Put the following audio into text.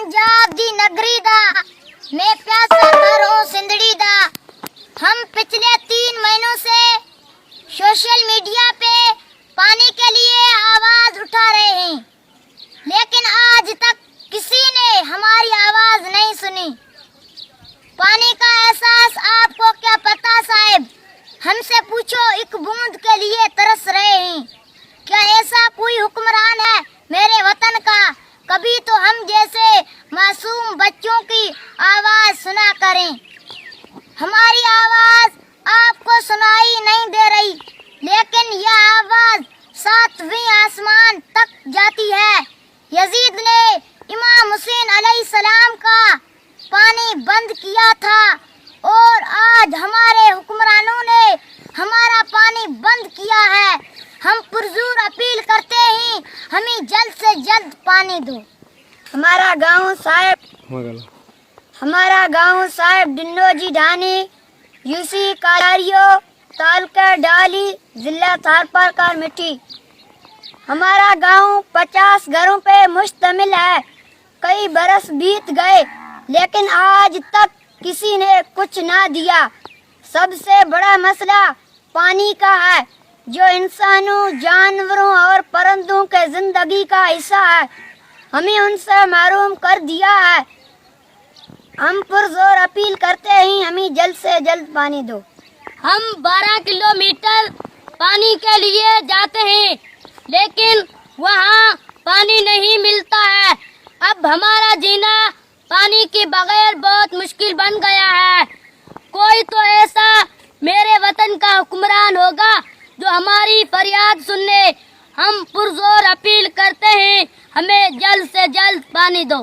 पंजाब दी नगरी दा, मैं प्यासा घर हूँ सिंधड़ी दा। हम पिछले 3 महीनों से सोशल मीडिया पे पानी के लिए आवाज उठा रहे हैं, लेकिन आज तक किसी ने हमारी आवाज नहीं सुनी। पानी का एहसास आपको क्या पता साहब? हमसे पूछो, एक बूंद के लिए तरस रहे हैं। क्या ऐसा कोई हुक्मरान है मेरे वतन का? कभी तो हम जैसे मासूम बच्चों की आवाज सुना करें। हमारी आवाज आपको सुनाई नहीं दे रही, लेकिन यह आवाज 7वें आसमान तक जाती है। यजीद ने इमाम हुसैन अलैहिस्सलाम का पानी बंद किया था और आज हमारे हुक्मरानों ने हमारा पानी बंद किया है। हम पुरजोर अपील करते हैं, हमें जल्द से जल्द पानी दो। हमारा गांव साहब डिन्नोजी ढानी, यूसी कालारियो, तालका डाली, जिला थारपारकर मिट्टी। हमारा गांव 50 घरों पे मुश्तमिल है। कई बरस बीत गए, लेकिन आज तक किसी ने कुछ ना दिया। सबसे बड़ा मसला पानी का है, जो इंसानों, जानवरों और परिंदों के जिंदगी का हिस्सा है। हमें उनसे महरूम कर दिया है। हम पुरजोर अपील करते हैं, हमें जल्द से जल्द पानी दो। हम 12 किलोमीटर पानी के लिए जाते हैं, लेकिन वहाँ पानी नहीं मिलता है। अब हमारा जीना पानी के बगैर बहुत मुश्किल बन गया है। कोई तो ऐसा मेरे वतन का हुक्मरान होगा जो हमारी फरियाद सुन ले। हम पुरजोर अपील करते हैं, हमें जल्द से जल्द पानी दो।